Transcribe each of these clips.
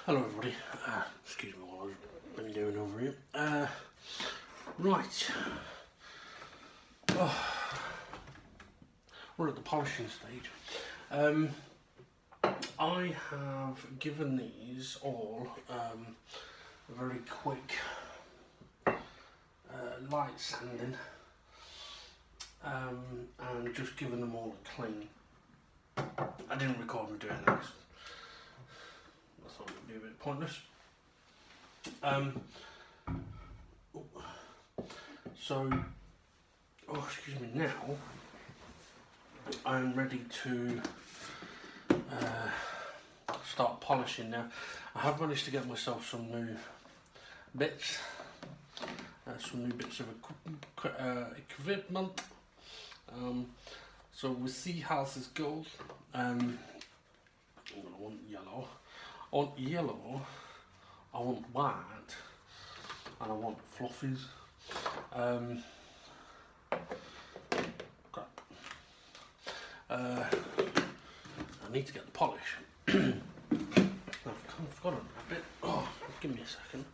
Hello everybody, excuse me while I've been doing over here. Right, we're at the polishing stage. I have given these all a very quick light sanding and just given them all a clean. I didn't record me doing that. I thought it would be a bit pointless. Excuse me, now I'm ready to start polishing now. I have managed to get myself some new bits, of equipment. So we'll see how this goes. I want yellow. I want yellow, I want white, and I want fluffies. Crap. I need to get the polish. I've kind of forgotten a bit. Oh, give me a second.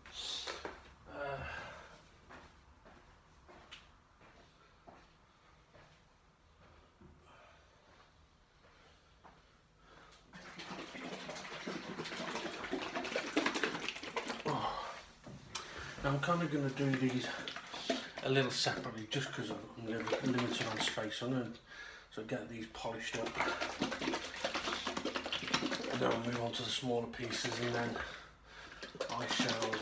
Now I'm kind of going to do these a little separately just because I'm limited on space. I'm going to get these polished up and then I'll move on to the smaller pieces, and then I shall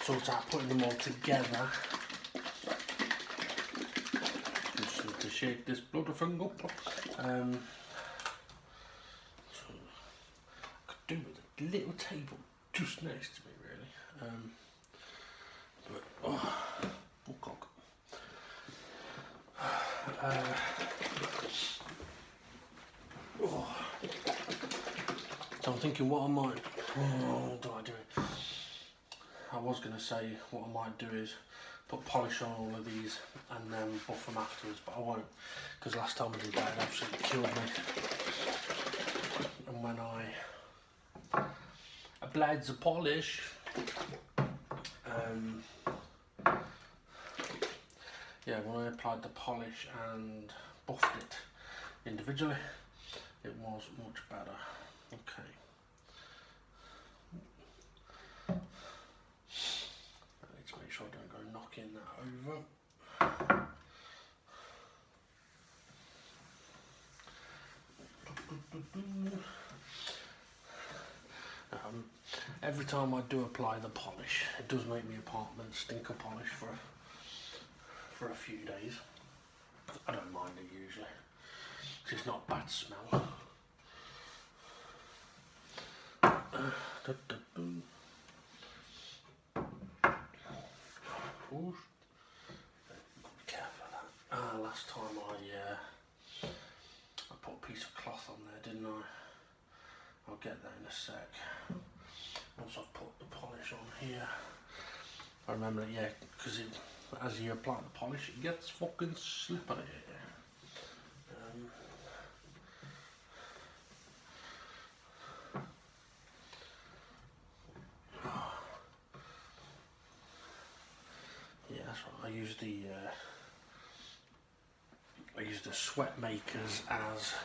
sort out putting them all together. Just need to shake this bloody thing up. Do with a little table just next to me, really. So I'm thinking what I might. Do I do it? I was going to say what I might do is put polish on all of these and then buff them afterwards, but I won't, because last time I did that it absolutely killed me. And when I applied the polish, when I applied the polish and buffed it individually, it was much better. Okay. I need to make sure I don't go knocking that over. Every time I do apply the polish, it does make my apartment stink of polish for a few days. I don't mind it usually, because it's not a bad smell. Careful of that. Last time I put a piece of cloth on there, didn't I? I'll get that in a sec. Once I've put the polish on here, I remember that, yeah, because as you apply the polish, it gets fucking slippery. Yeah, that's right. I use the sweat makers as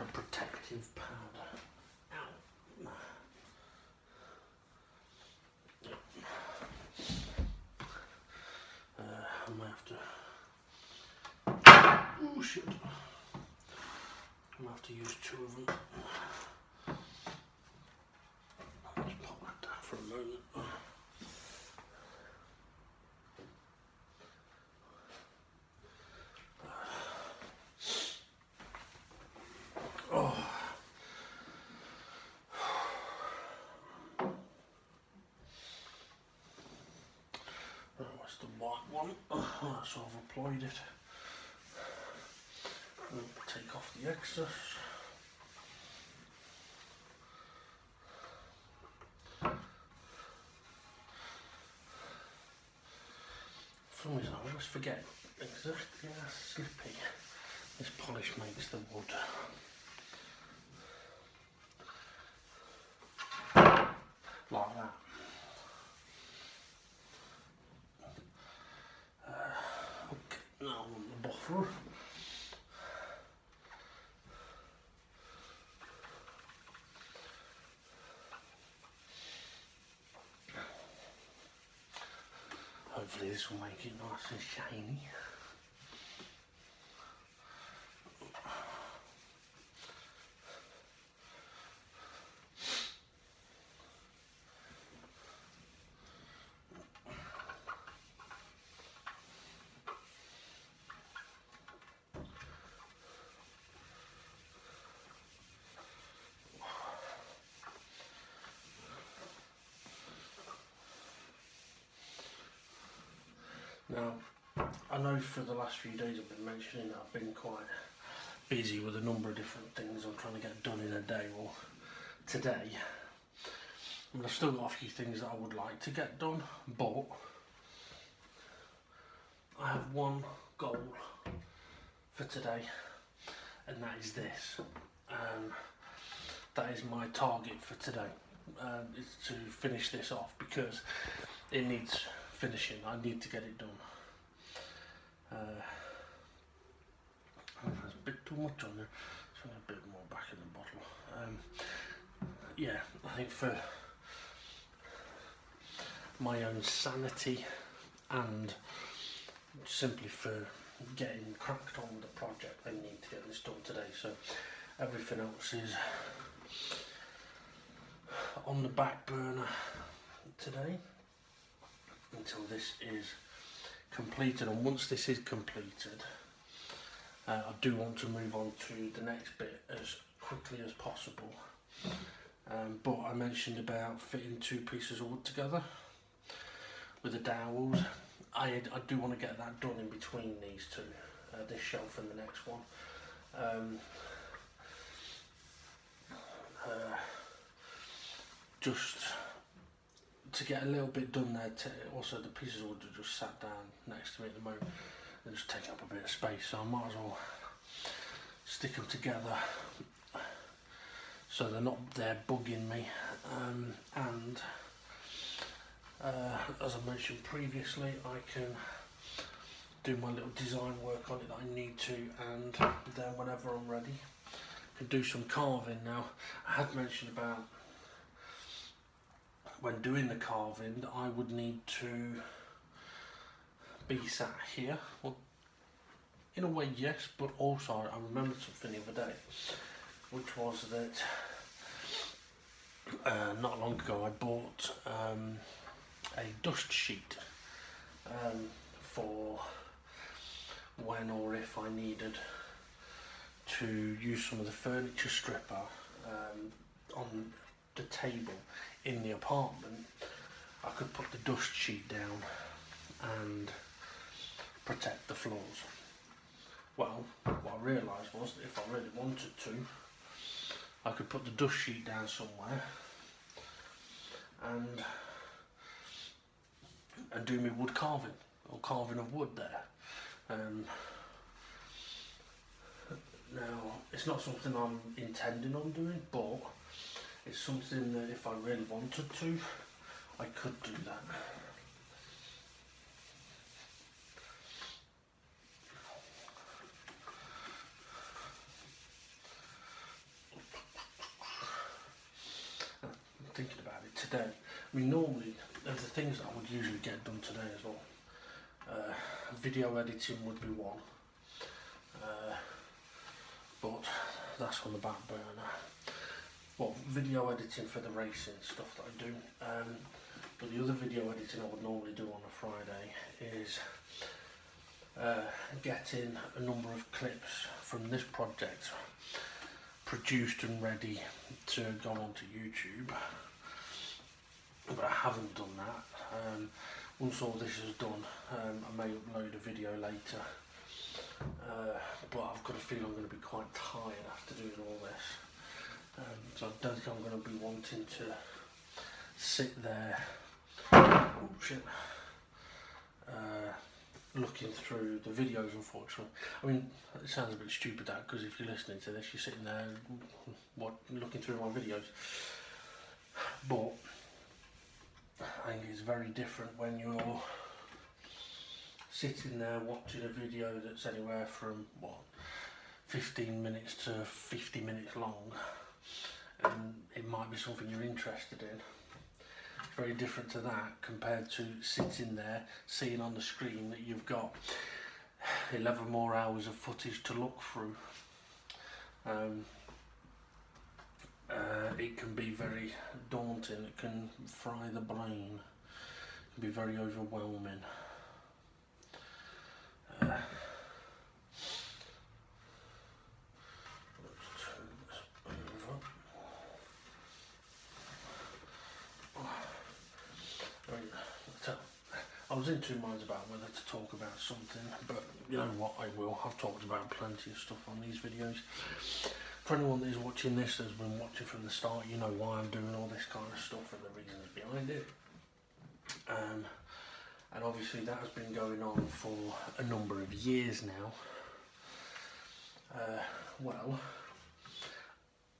a protective powder. I might have to. Oh shit! I might have to use two of them. Just pop that down for a moment. Where's the white one? So I've applied it. And take off the excess. For some reason I always forget exactly how slippy This polish makes the wood. Like that. Okay, now on the buffer. Hopefully this will make it nice and shiny. Now, I know for the last few days I've been mentioning that I've been quite busy with a number of different things I'm trying to get done in a day. Well, today, I mean, I've still got a few things that I would like to get done, but I have one goal for today, and that is this. That is my target for today, is to finish this off because it needs finishing. I need to get it done. There's a bit too much on there, so a bit more back in the bottle. Yeah, I think for my own sanity and simply for getting cracked on with the project, I need to get this done today. So everything else is on the back burner today until this is completed. And once this is completed, I do want to move on to the next bit as quickly as possible. But I mentioned about fitting two pieces of wood together with the dowels. I do want to get that done in between these two, this shelf and the next one. Just to get a little bit done there. Also, the pieces of wood are just sat down next to me at the moment and just taking up a bit of space, so I might as well stick them together so they're not there bugging me. And as I mentioned previously, I can do my little design work on it that I need to, and then whenever I'm ready, I can do some carving. Now, I had mentioned about when doing the carving that I would need to be sat here. Well, in a way, yes, but also I remembered something the other day, which was that not long ago I bought a dust sheet for when or if I needed to use some of the furniture stripper on the table in the apartment. I could put the dust sheet down and protect the floors. Well, what I realised was that if I really wanted to, I could put the dust sheet down somewhere and do me wood carving, or carving of wood there. Now, it's not something I'm intending on doing, but it's something that if I really wanted to, I could do that. I'm thinking about it today. I mean, normally, of the things that I would usually get done today as well, video editing would be one, but that's on the back burner. Well, video editing for the racing stuff that I do, but the other video editing I would normally do on a Friday is getting a number of clips from this project produced and ready to go onto YouTube, but I haven't done that. Once all this is done, I may upload a video later, but I've got a feeling I'm going to be quite tired after doing all this, so I don't think I'm going to be wanting to sit there looking through the videos, unfortunately. I mean, it sounds a bit stupid that, because if you're listening to this, you're sitting there looking through my videos. But I think it's very different when you're sitting there watching a video that's anywhere from 15 minutes to 50 minutes long, and it might be something you're interested in. It's very different to that compared to sitting there seeing on the screen that you've got 11 more hours of footage to look through. It can be very daunting, it can fry the brain, it can be very overwhelming. Let's turn this over. I was in two minds about whether to talk about something, but you know what, I will. I've talked about plenty of stuff on these videos. For anyone that is watching this, that's been watching from the start, you know why I'm doing all this kind of stuff and the reasons behind it. And obviously that has been going on for a number of years now. Well,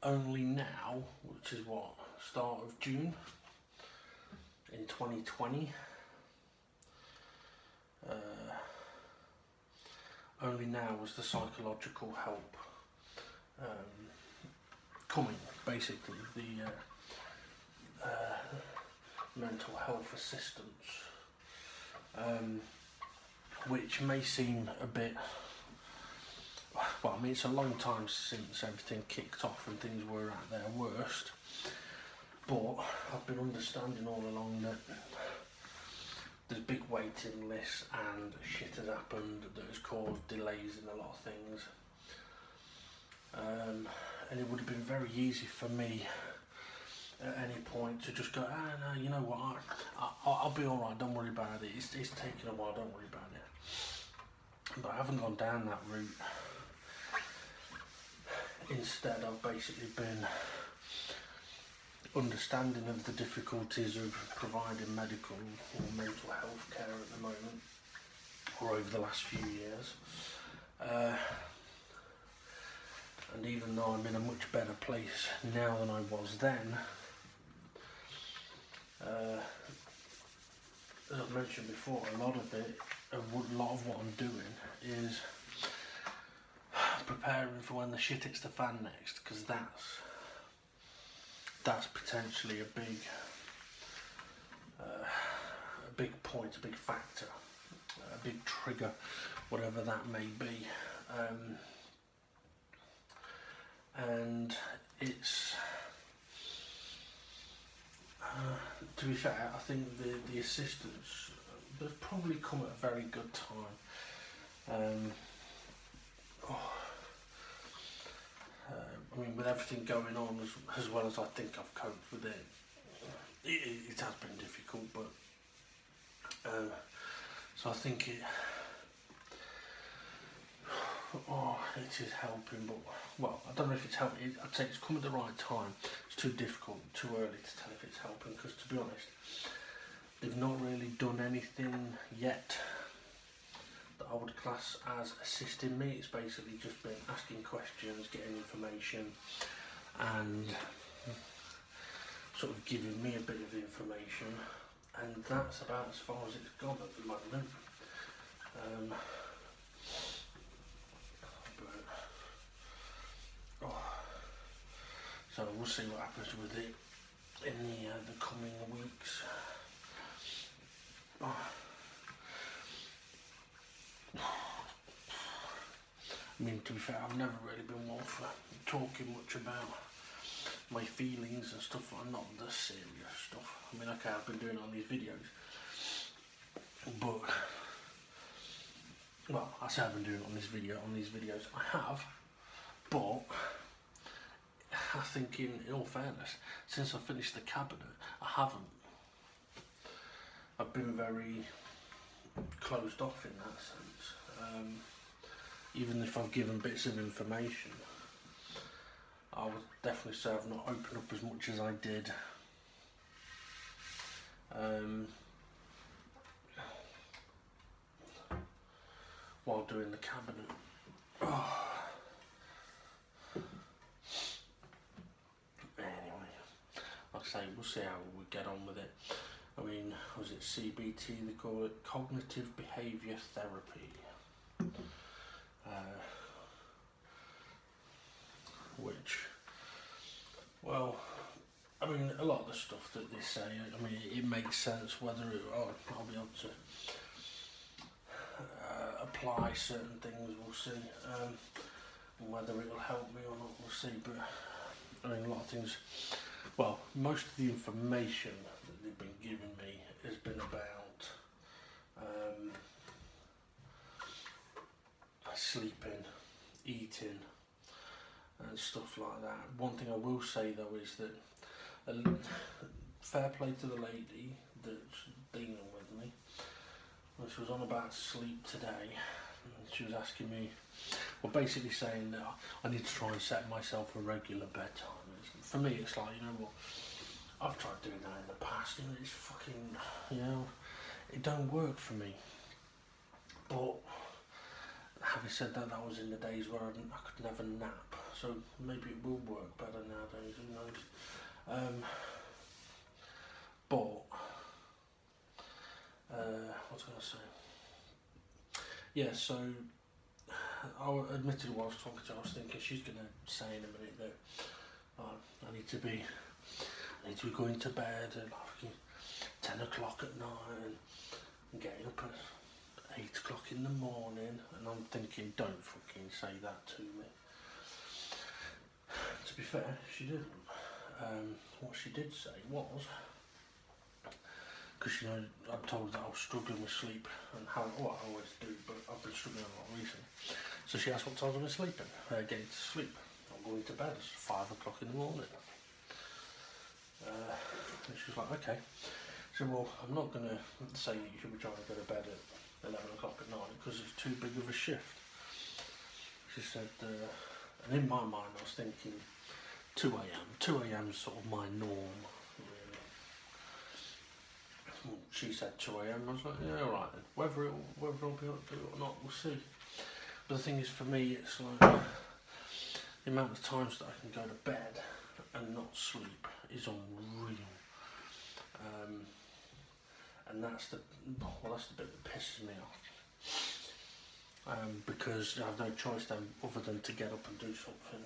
only now, which is what, start of June in 2020, only now was the psychological help coming, basically, the mental health assistance, which may seem a bit, well, I mean, it's a long time since everything kicked off and things were at their worst, but I've been understanding all along that there's big waiting lists and shit has happened that has caused delays in a lot of things. And it would have been very easy for me at any point to just go, no, you know what, I'll be alright, don't worry about it, it's taking a while, don't worry about it. But I haven't gone down that route. Instead, I've basically been understanding of the difficulties of providing medical or mental health care at the moment, or over the last few years. And even though I'm in a much better place now than I was then, as I've mentioned before, a lot of what I'm doing is preparing for when the shit hits the fan next, because that's potentially a big point, a big factor, a big trigger, whatever that may be. And it's, to be fair, I think the assistance, they've probably come at a very good time. I mean, with everything going on, as well as I think I've coped with it, it has been difficult, but so I think it is helping, but, well, I don't know if it's helping. I'd say it's come at the right time. It's too difficult, too early to tell if it's helping, because to be honest, they've not really done anything yet that I would class as assisting me. It's basically just been asking questions, getting information, and sort of giving me a bit of information, and that's about as far as it's gone at the moment. So we'll see what happens with it in the coming weeks. I mean, to be fair, I've never really been one for talking much about my feelings and stuff like that, not the serious stuff. I mean, okay, I've been doing it on these videos, but, well, I say I've been doing it on these videos, I have, but I think in all fairness, since I finished the cabinet, I haven't. I've been very closed off in that sense. Even if I've given bits of information, I would definitely say I've not opened up as much as I did. while doing the cabinet. Oh. Anyway, like I say, we'll see how we get on with it. I mean, was it CBT, they call it? Cognitive Behaviour Therapy. Which, well, I mean, a lot of the stuff that they say, I mean, it makes sense whether I'll be able to apply certain things, we'll see. Whether it'll help me or not, we'll see. But, I mean, a lot of things, well, most of the information that they've been giving me has been about sleeping, eating, and stuff like that. One thing I will say though is that fair play to the lady that's dealing with me. When she was on about sleep today, and she was asking me, well, basically saying that I need to try and set myself a regular bedtime. For me, it's like, you know what, I've tried doing that in the past, and it's fucking, you know, it don't work for me. But having said that, that was in the days where I could never nap, so maybe it will work better nowadays, who knows. But what was I going to say? Yeah, so admittedly while I was talking to her, I was thinking she's going to say in a minute that I need to be going to bed at like 10 o'clock at night and getting up at 8 o'clock in the morning, and I'm thinking, don't fucking say that to me. To be fair, she didn't. What she did say was, because, you know, I'm told that I was struggling with sleep, and how, well, I always do, but I've been struggling a lot recently. So she asked what times I've been sleeping, getting to sleep. I'm going to bed, it's 5 o'clock in the morning. And she was like, okay. So, well, I'm not going to say you should be trying to go to bed at 11 o'clock at night because it's too big of a shift. She said, and in my mind I was thinking 2 a.m. 2 a.m. is sort of my norm, really. Well, she said 2 a.m. I was like, yeah, alright then. Whether I'll be able to do it or not, we'll see. But the thing is, for me, it's like the amount of times that I can go to bed and not sleep is unreal. And that's the bit that pisses me off. Because I have no choice then other than to get up and do something.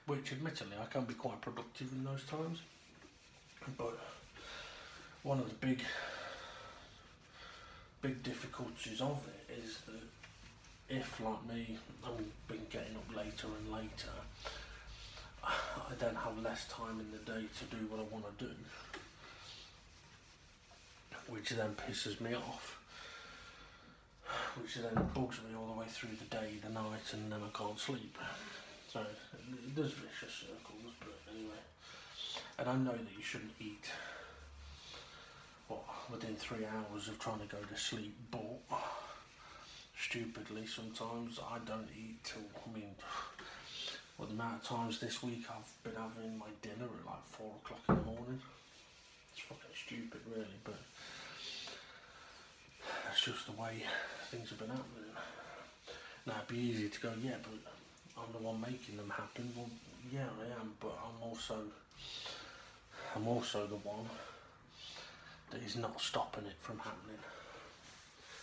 Which admittedly I can be quite productive in those times. But one of the big difficulties of it is that if, like me, I've been getting up later and later, I then have less time in the day to do what I want to do, which then pisses me off, which then bugs me all the way through the day, the night, and then I can't sleep. So there's vicious circles, but anyway. And I know that you shouldn't eat within 3 hours of trying to go to sleep, but stupidly sometimes I don't eat till, I mean, well, the amount of times this week I've been having my dinner at like 4 o'clock in the morning. It's fucking stupid really, but that's just the way things have been happening. Now it'd be easy to go, yeah, but I'm the one making them happen. Well, yeah, I am, but I'm also the one that is not stopping it from happening.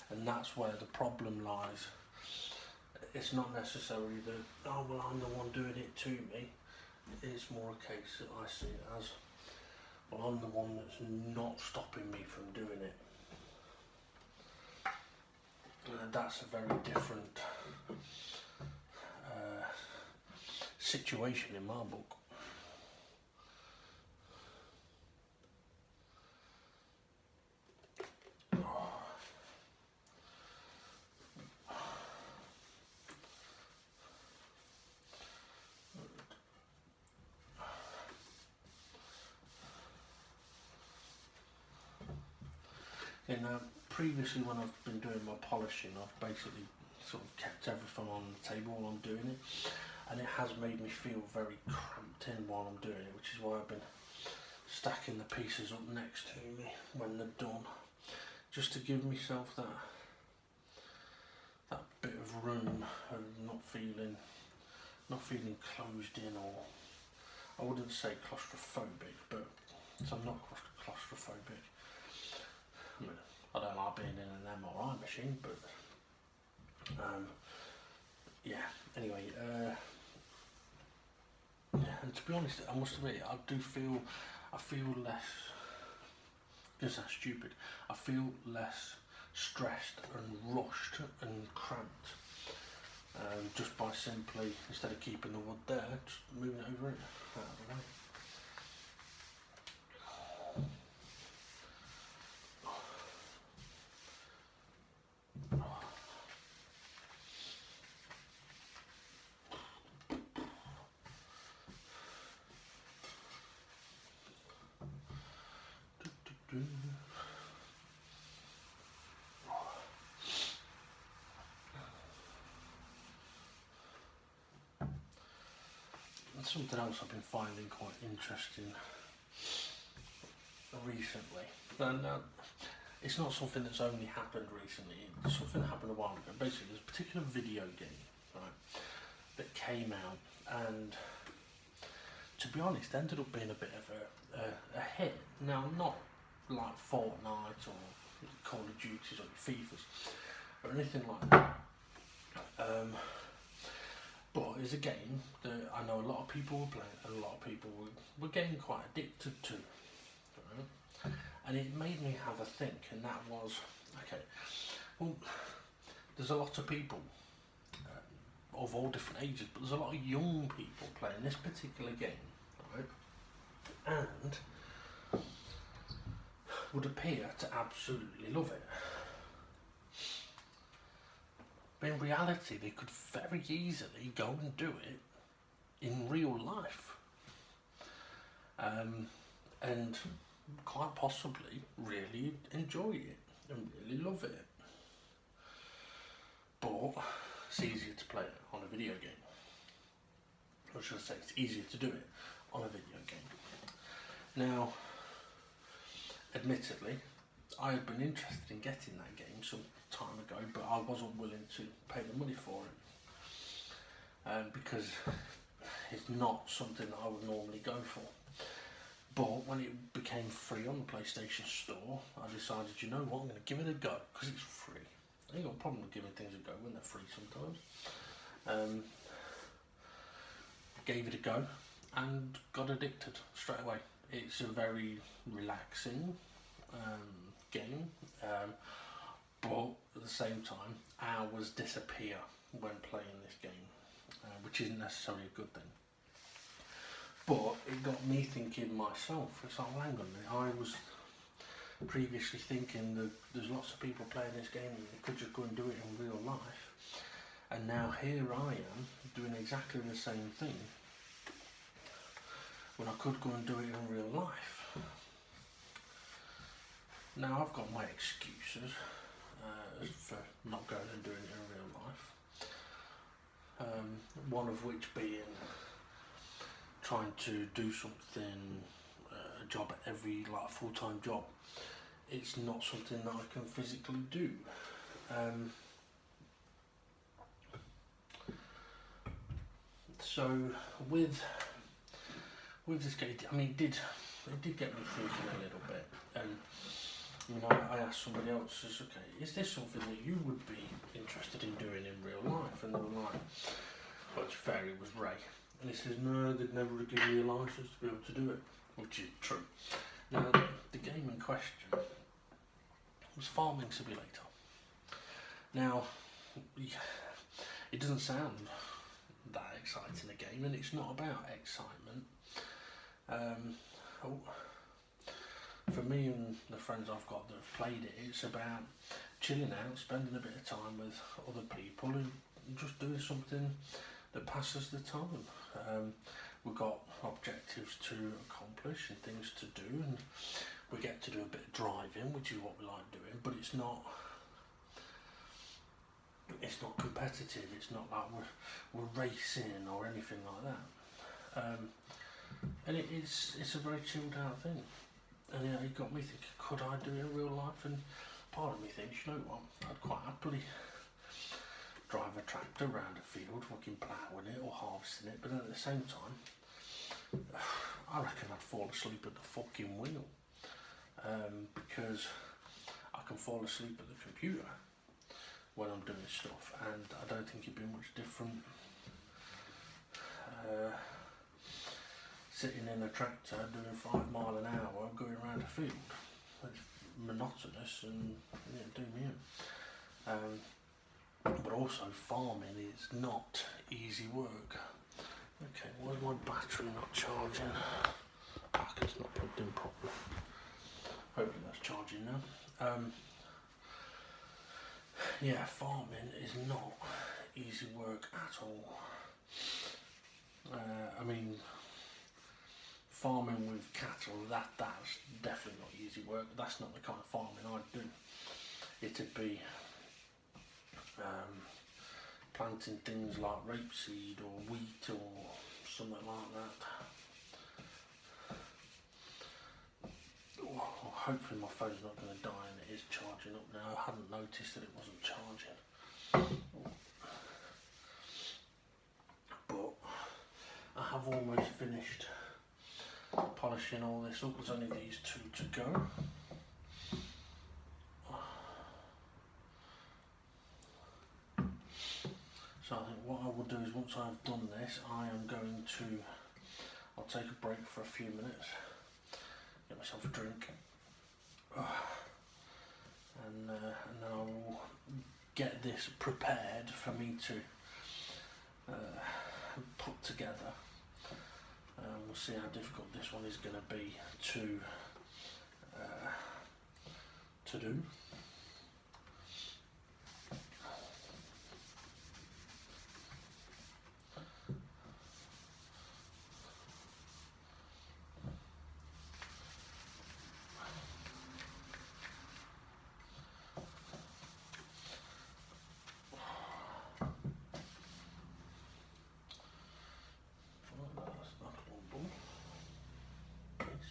And that's where the problem lies. It's not necessarily that, oh well, I'm the one doing it to me. It's more a case that I see it as, well, I'm the one that's not stopping me from doing it. And that's a very different situation in my book. Previously when I've been doing my polishing, I've basically sort of kept everything on the table while I'm doing it, and it has made me feel very cramped in while I'm doing it, which is why I've been stacking the pieces up next to me when they're done, just to give myself that bit of room and not feeling closed in, or I wouldn't say claustrophobic, but I'm not claustrophobic. I mean, I don't like being in an MRI machine, but yeah. Anyway, yeah, and to be honest, I must admit, I feel less. This sounds stupid. I feel less stressed and rushed and cramped, just by simply, instead of keeping the wood there, just moving it over it out of the way. And something else I've been finding quite interesting recently, and it's not something that's only happened recently, it's something that happened a while ago. Basically, there's a particular video game, right, that came out, and to be honest, ended up being a bit of a hit. Now, not like Fortnite or Call of Duties or FIFAs or anything like that. But it's a game that I know a lot of people were playing, and a lot of people were getting quite addicted to. Right? And it made me have a think, and that was, okay, well, there's a lot of people of all different ages, but there's a lot of young people playing this particular game, right? And would appear to absolutely love it. But in reality, they could very easily go and do it in real life. And quite possibly really enjoy it and really love it. But it's easier to play it on a video game. Or should I say, it's easier to do it on a video game. Now, admittedly, I had been interested in getting that game some time ago, but I wasn't willing to pay the money for it, because it's not something that I would normally go for. But when it became free on the PlayStation Store, I decided, you know what, I'm going to give it a go, because it's free. I ain't got a problem with giving things a go when they're free sometimes. Gave it a go and got addicted straight away. It's a very relaxing game, but at the same time, hours disappear when playing this game, which isn't necessarily a good thing. But it got me thinking myself, it's like, well, hang on a minute, I was previously thinking that there's lots of people playing this game and you could just go and do it in real life, and now here I am doing exactly the same thing when I could go and do it in real life. Now I've got my excuses for not going and doing it in real life, one of which being trying to do something, a job at every, like a full-time job. It's not something that I can physically do. So with this game, I mean, it did get me thinking a little bit, and you know, I asked somebody else, okay, is this something that you would be interested in doing in real life? And they were like, well, to be fair, it was Ray. And he says, no, they'd never give me a licence to be able to do it, which is true. Now, the game in question was Farming Simulator. Now, it doesn't sound that exciting a game, and it's not about excitement. For me and the friends I've got that have played it, it's about chilling out, spending a bit of time with other people and just doing something that passes the time. We've got objectives to accomplish and things to do, and we get to do a bit of driving, which is what we like doing, but it's not competitive, it's not like we're racing or anything like that. And it's a very chilled out thing. And it got me thinking, could I do it in real life? And part of me thinks, you know what, I'd quite happily drive a tractor around a field, fucking ploughing it or harvesting it, but then at the same time, I reckon I'd fall asleep at the fucking wheel, because I can fall asleep at the computer when I'm doing stuff, and I don't think it'd be much different sitting in a tractor doing 5 miles an hour going around a field. It's monotonous and do me in. But also farming is not easy work. Okay, why is my battery not charging? It's not plugged in properly. Hopefully that's charging now. Yeah, farming is not easy work at all. I mean, farming with cattle, that's definitely not easy work. That's not the kind of farming I'd do. It'd be planting things like rapeseed or wheat or something like that. Oh, hopefully my phone's not going to die and it is charging up now. I hadn't noticed that it wasn't charging. But I have almost finished polishing all this up. There's only these 2 to go. So I think what I will do is, once I've done this, I'll take a break for a few minutes, get myself a drink, and then I will get this prepared for me to put together. We'll see how difficult this one is going to be to do.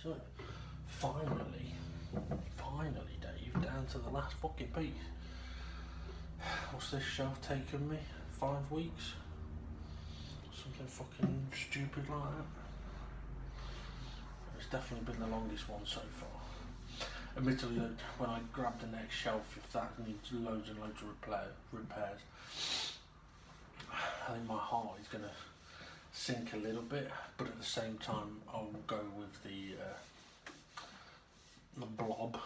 So, finally, Dave, down to the last fucking piece. What's this shelf taken me? 5 weeks? Something fucking stupid like that. It's definitely been the longest one so far. Admittedly, when I grab the next shelf, if that needs loads and loads of repairs, I think my heart is going to sink a little bit, but at the same time I'll go with the blob.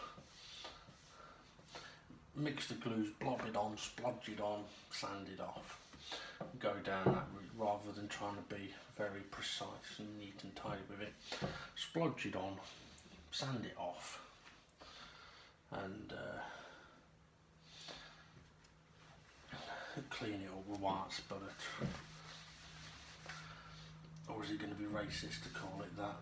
Mix the glues, blob it on, splodge it on, sand it off. Go down that route rather than trying to be very precise and neat and tidy with it. Splodge it on, sand it off, and clean it up with white spudder. Or is it going to be racist to call it that?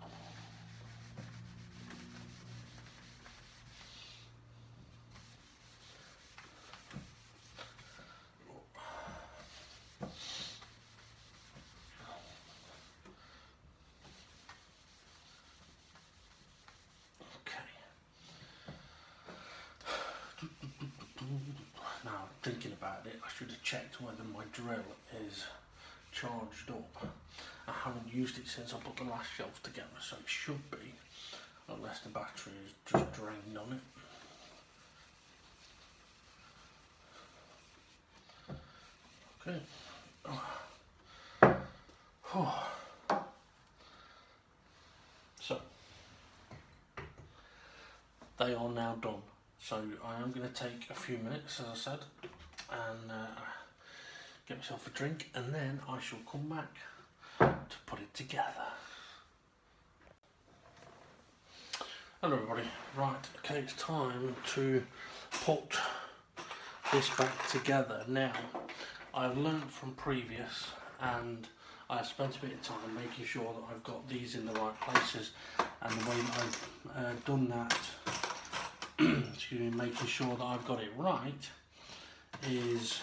Okay. Now, thinking about it, I should have checked whether my drill is charged up. I haven't used it since I put the last shelf together, so it should be, unless the battery is just drained on it. Okay. So, they are now done. So I am going to take a few minutes, as I said, and get myself a drink, and then I shall come back to put it together. Hello everybody, right, okay, it's time to put this back together. Now, I've learnt from previous, and I spent a bit of time making sure that I've got these in the right places, and the way that I've done that, excuse me, making sure that I've got it right, is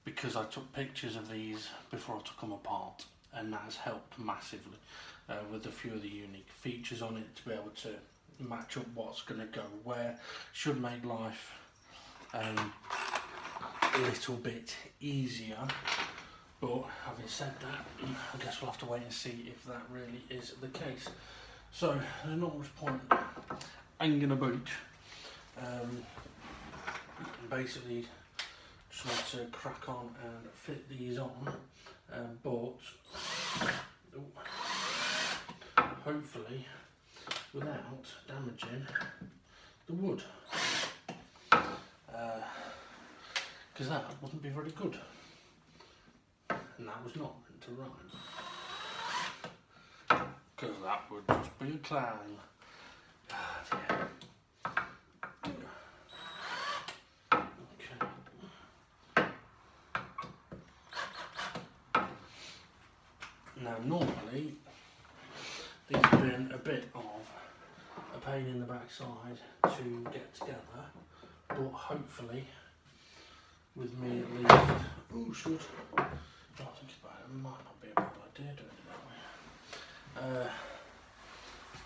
because I took pictures of these before I took them apart, and that has helped massively with a few of the unique features on it to be able to match up what's going to go where. Should make life a little bit easier. But having said that, I guess we'll have to wait and see if that really is the case. So there's not much point hanging about. Basically, just want to crack on and fit these on, but hopefully without damaging the wood, because that wouldn't be very good, and that was not meant to rhyme, because that would just be a clown. Yeah. Now normally these have been a bit of a pain in the backside to get together, but hopefully with me at least, oh shoot, don't think about it, might not be a bad idea doing it that way.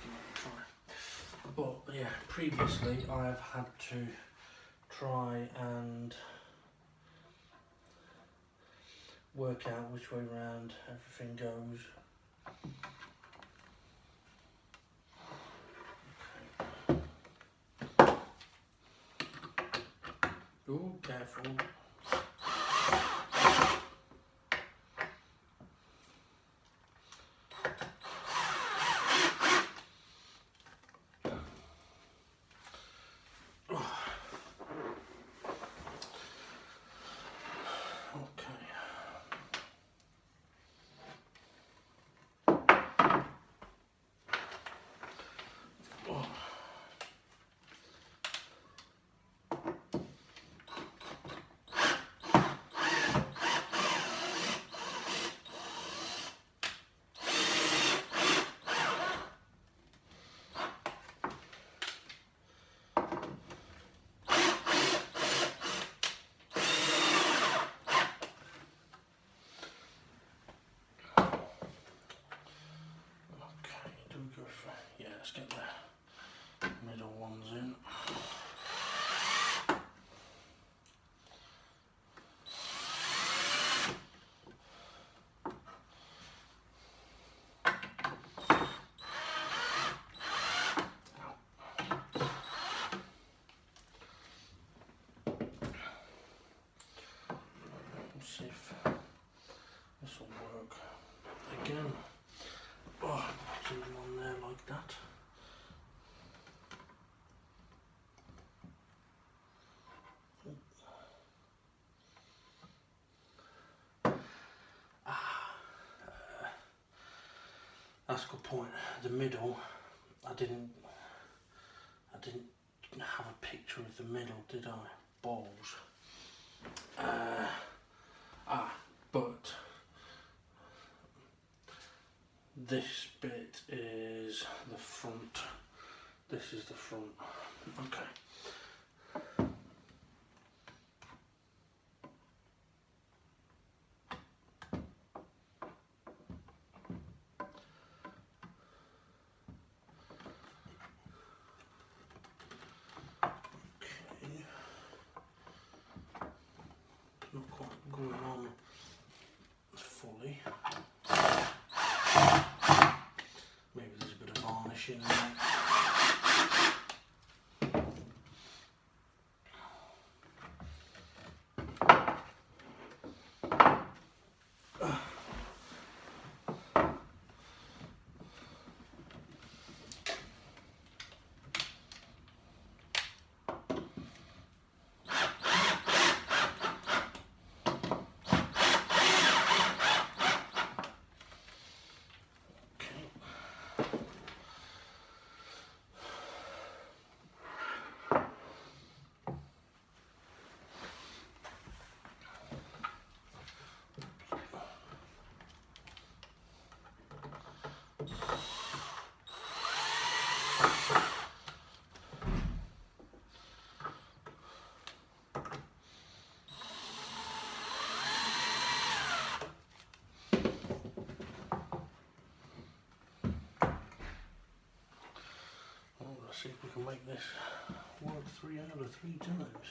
Give it a try. But yeah, previously I've had to try and work out which way round everything goes. Okay. Oh, careful. Yeah, let's get the middle ones in. Let's see if this will work again. Oh, put them on there like that. That's a good point. The middle, I didn't have a picture of the middle, did I? Balls. But this bit is the front. This is the front. Okay. Not quite going on fully. Maybe there's a bit of varnish in there. Let's see if we can make this work 3 out of 3 times.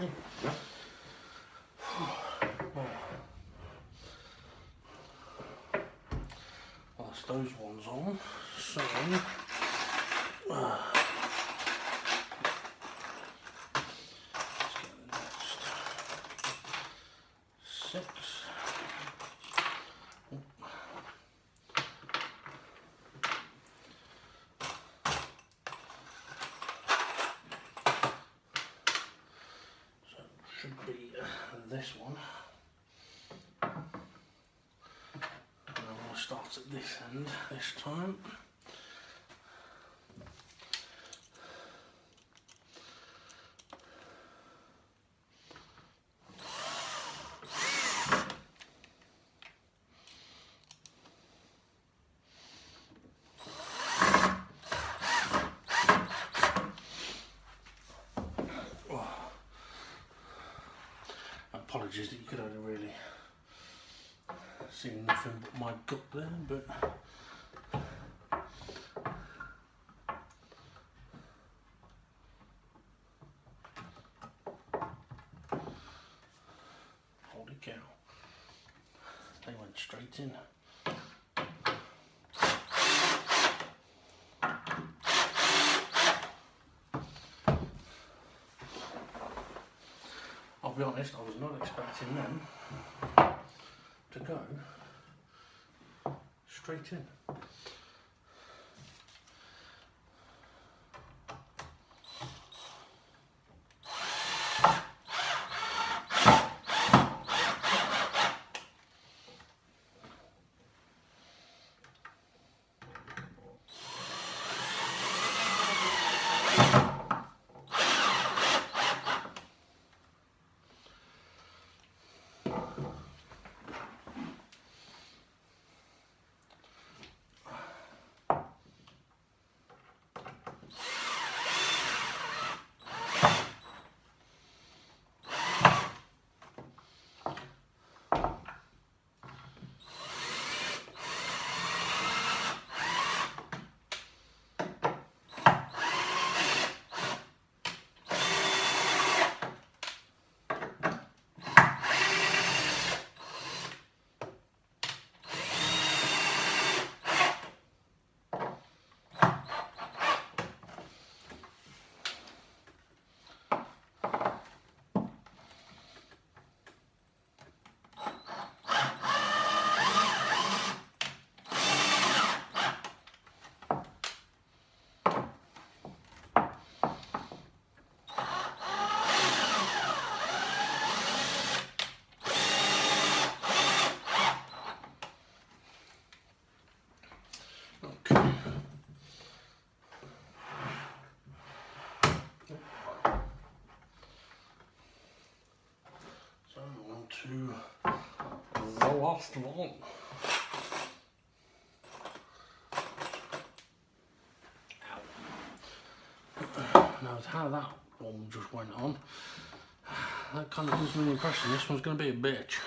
Okay. Well, that's those ones on. So, let's get the next 6. So, should be this one. And we'll start at this end this time. Apologies that you could only really see nothing but my gut there, but holy cow, they went straight in. I'll be honest, I was not expecting them to go straight in. So on to the last one. Now how that one just went on, that kind of gives me the impression this one's going to be a bitch.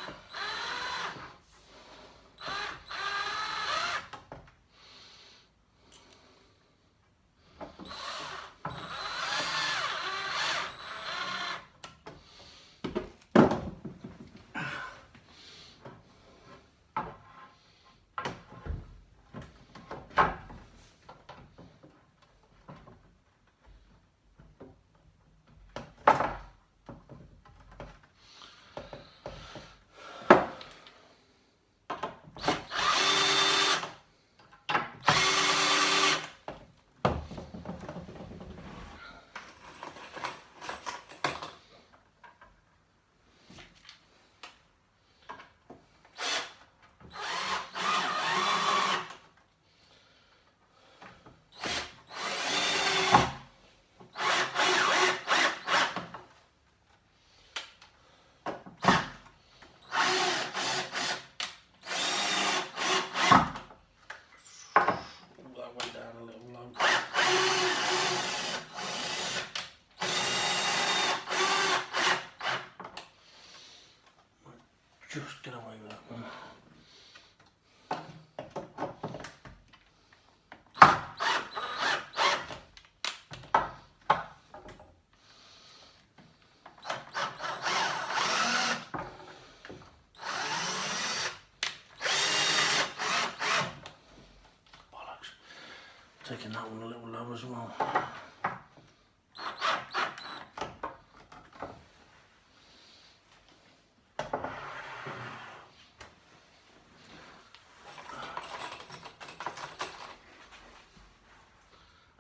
taking that one a little low as well.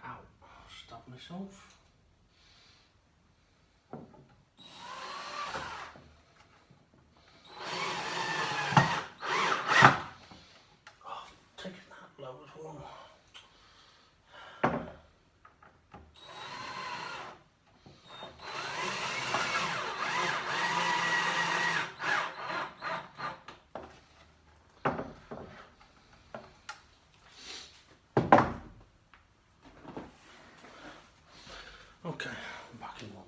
Ow, stabbed myself. Taking that low as well. Okay, I'm back in 1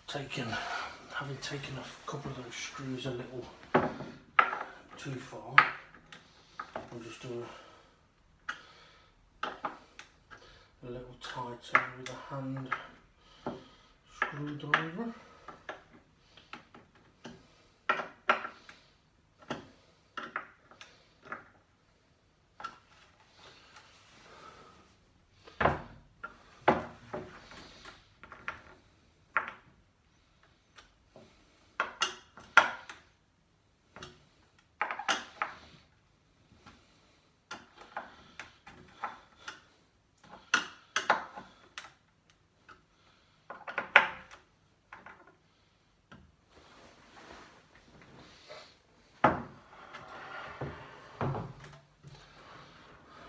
second. Having taken a couple of those screws a little too far, I'll just do a little tighter with a hand screwdriver.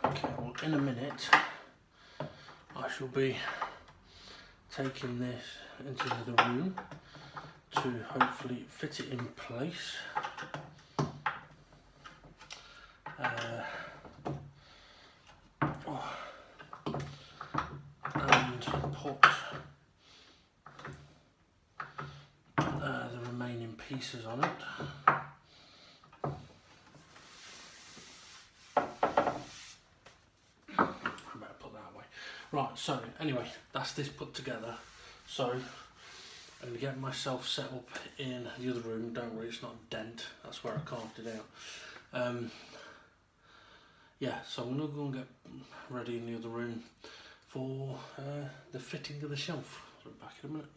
Okay, well in a minute I shall be taking this into the room to hopefully fit it in place. And put the remaining pieces on it. Right, so anyway, that's this put together. So I'm going to get myself set up in the other room. Don't worry, it's not a dent, that's where I carved it out. Yeah, so I'm going to go and get ready in the other room for the fitting of the shelf. I'll be back in a minute.